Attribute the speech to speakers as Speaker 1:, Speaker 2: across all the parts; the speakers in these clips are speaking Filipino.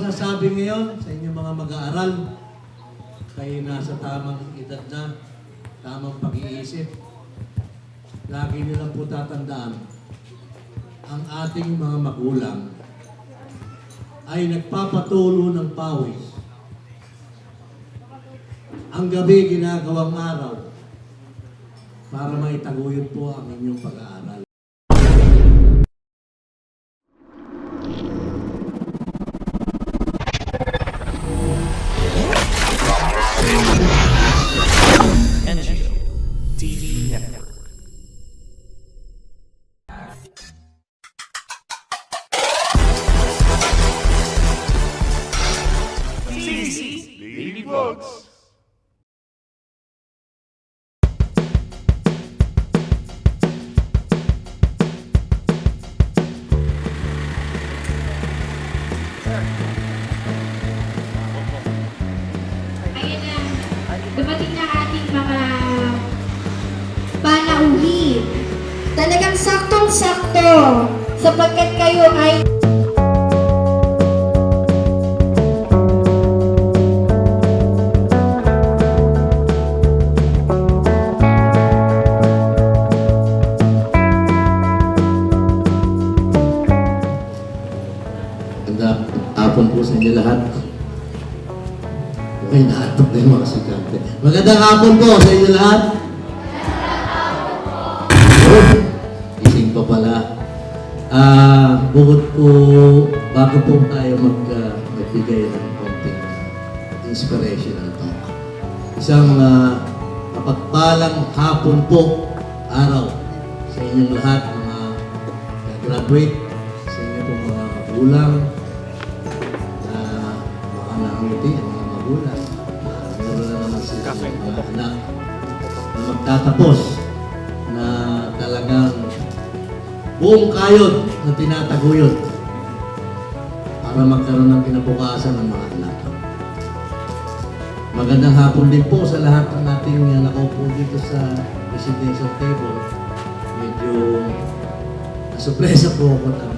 Speaker 1: masasabi ngayon sa inyong mga mag-aaral? Kayo nasa tamang edad na, tamang pag-iisip. Lagi niyo lang po tatandaan, ang ating mga magulang ay nagpapatulo ng pawis. Ang gabi ginagawang araw para maitaguyod po ang inyong pag-aaral.
Speaker 2: NGO TV Network. CDC Ladybugs.
Speaker 3: Ayan na, dumating na ating mga panauhin. Talagang saktong-sakto sapagkat kayo ay
Speaker 1: Magandang hapon po sa inyo lahat. May naatok na yung mga sikante. Magandang hapon po sa inyo lahat. Gising pa pala. Bukod po, bago po tayo magbigay ng konting inspirational talk. Isang kapagpalang hapon po, araw sa inyong lahat, mga graduate, sa inyo po mga magulang, na baka nakangiti ang mga magulang. Meron na naman sila mga anak na magtatapos na talagang buong kayod na tinataguyod para magkaroon ng kinabukasan ng mga anak. Magandang hapon din po sa lahat ng ating nakaupo dito sa presidential table. Medyo nasurpresa po ako na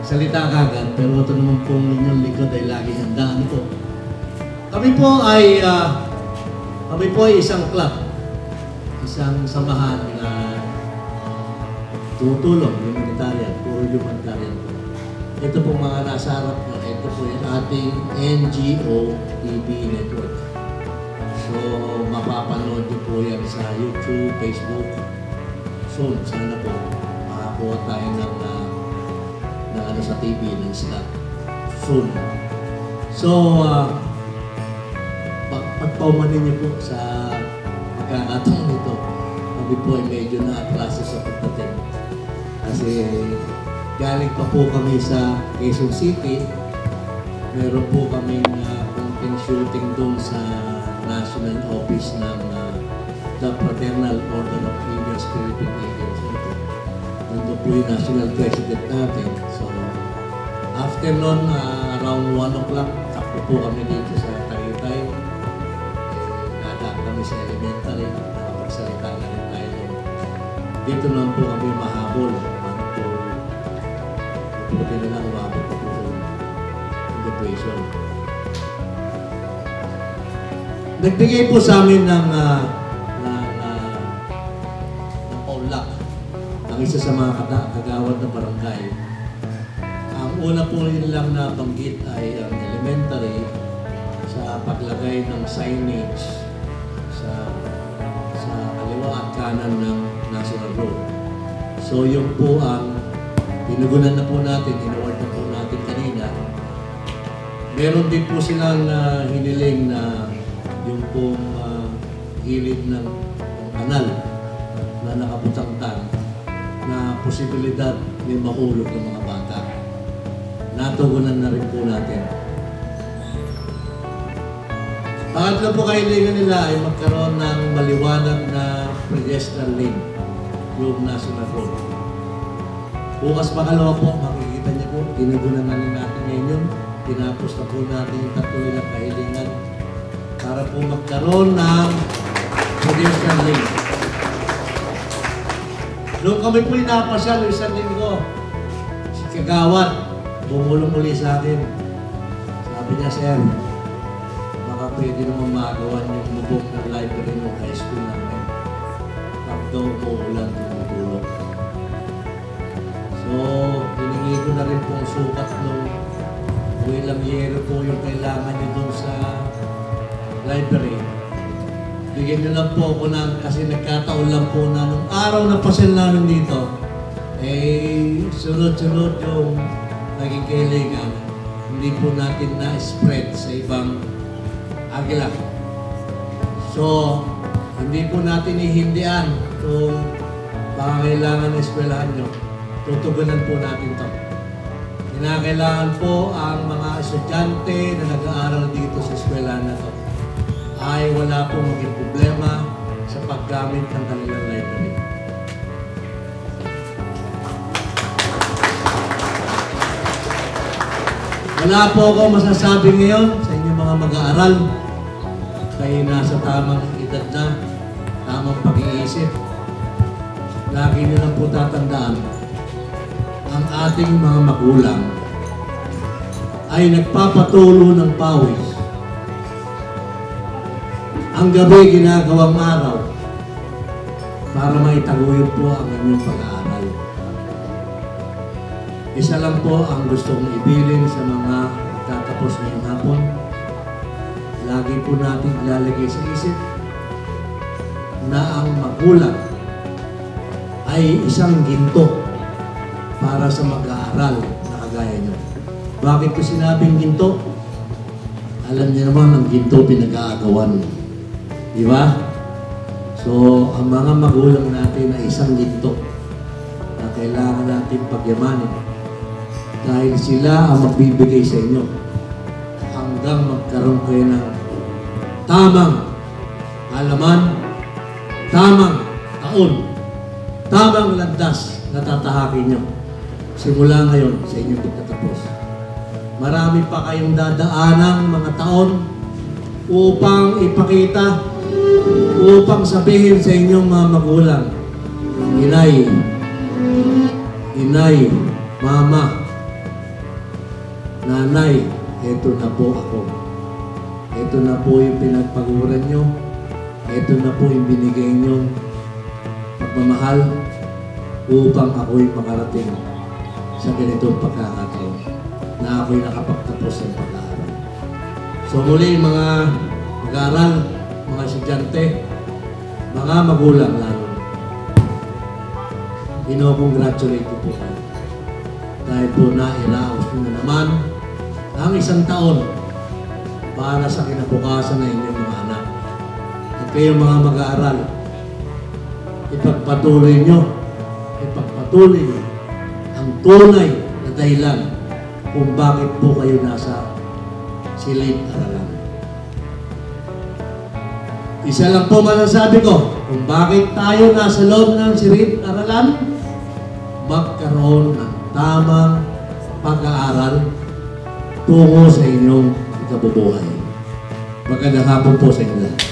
Speaker 1: salita kagad, pero ito naman po inyong likod ay lagi handaan po. Kami po ay isang club, isang samahan na tutulong, humanitarian, puro humanitarian po. Ito po mga nasa harap na, ito po yung ating NGO TV network. So, mapapanood niyo po yan sa YouTube, Facebook. So, sana po makakuha tayo ng sa TV ng slot soon. So, pagpaumanin niyo po sa pagkakataon nito. Kami po ay medyo na-atraso sa pagdating. Kasi galing pa po kami sa Quezon City. Meron po kaming konting shooting doon sa National Office ng the Fraternal Order of Indian Philippine Indians. Ito po yung national president natin. So, after nun, around 1 o'clock, takpo po kami dito sa Tagaytay. Nadaan kami sa elementary, nakapagsalita na rin tayo. Dito naman po kami mahabol. Buti na lang umabot po sa integration. Nagbigay po sa amin ng paulak ang isa sa mga kagawad na barangay. Ang una po nilang nabanggit ay ang elementary sa paglagay ng signage sa kaliwa at kanan ng National Road. So yung po ang pinugunan na po natin, inaward na po natin kanina. Meron din po silang hiniling na yung pong gilid ng kanal na nakabutang-tang na posibilidad may mahulog ng mga bata. Natugunan na rin po natin. Pangatlo po kahilingan nila ay magkaroon ng maliwanag na pedestrian lane, yung National Road. Bukas pangalawa po, makikita niyo po, tinugunan na rin natin ngayon. Tinapos na po natin yung tatlo na kahilingan para po magkaroon ng pedestrian lane. Noong kami po inapasyal, isang linggo, si Kagawad, bumulong muli sa akin. Sabi niya, sir, baka pwede naman magawa yung mabok ng library ng high school namin. Pag daw umuulan, tumutulog. So, hiningi ko na rin pong sukat nung ilang yero po yung kailangan niyo doon sa library. Bigyan niyo lang po ako ng, kasi nagkataon lang po na nung araw na pasel namin dito, eh, sunod-sunod yung naging kailangan. Hindi po natin na-spread sa ibang agila. So, hindi po natin ihindian kung pangangailangan ng eskwelahan nyo. Tutugunan po natin to. Kinakailangan po ang mga estudyante na nag-aaral dito sa eskwelahan na to ay wala pong maging problema sa paggamit ng kanilang library. Wala po ako masasabi ngayon sa inyong mga mag-aaral. Kayo nasa tamang edad na, tamang pag-iisip. Lagi nyo lang po tatandaan, ang ating mga magulang ay nagpapatulo ng pawis. Ang gabi ginagawang araw para maitaguyod po ang inyong pag-aaral. Isa lang po ang gusto kong ibilin sa mga tatapos ngayong hapon. Lagi po natin ilalagay sa isip na ang magulang ay isang ginto para sa mag-aaral na kagaya nyo. Bakit ko sinabing ginto? Alam niyo naman, ang ginto pinag-aagawan. Di ba? So, ang mga magulang natin ay isang ginto na kailangan natin pagyamanin dahil sila ang magbibigay sa inyo hanggang magkaroon kayo ng tamang alaman, tamang taon, tamang landas na tatahakin nyo simula ngayon sa inyong pagtatapos. Marami pa kayong dadaanang mga taon upang ipakita, upang sabihin sa inyong mga magulang, Inay, Inay, Mama, Nanay, eto na po ako. Ito na po yung pinagpaguran nyo. Ito na po yung binigay nyo pagmamahal upang ako'y makarating sa ganitong pagkakataon na ako'y nakapagtapos ng pag-aaral. So muli mga mag-aaral, mga estudyante, mga magulang lalo, ino-congratulate ko po kayo. Dahil po nairaos nyo na naman ang isang taon para sa kinabukasan ng inyong mga anak. At kayo mga mag-aaral, ipagpatuloy nyo ang tunay na dahilan kung bakit po kayo nasa silid-aralan. Isa lang po masasabi ko, kung bakit tayo nasa loob ng silid-aralan, magkaroon ng tamang pag-aaral tungo sa inyong ikabubuhay. Magandang hapon po sa inyo lahat.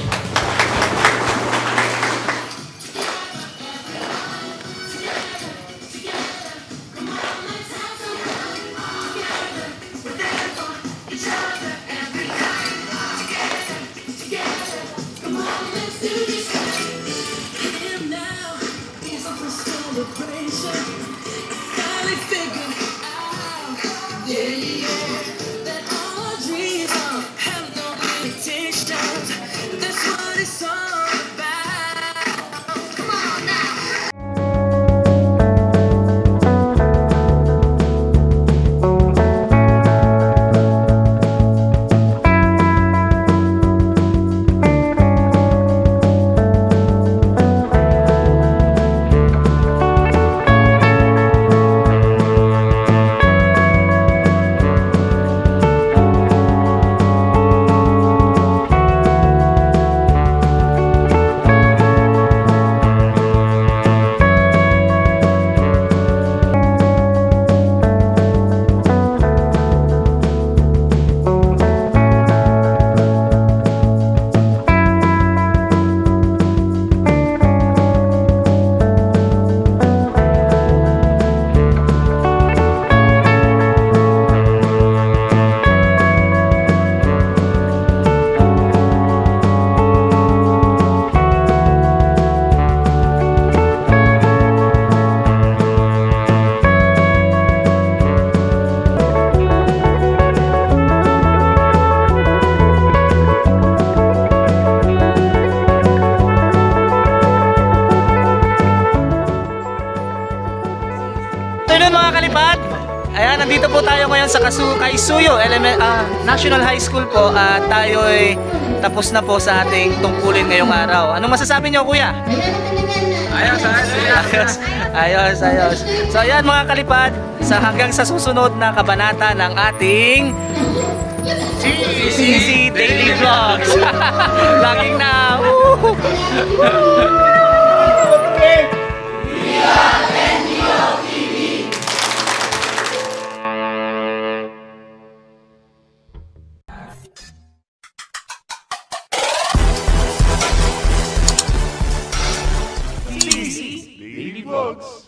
Speaker 4: That all our dreams are held no limitations. This nandito po tayo ngayon sa Kaisuyo National High School po at tayo ay tapos na po sa ating tungkulin ngayong araw. Anong masasabi niyo, kuya? Ayos. So ayan mga kalipad, hanggang sa susunod na kabanata ng ating CC Daily Vlogs. Laging na.
Speaker 2: CC Lady Vlogs.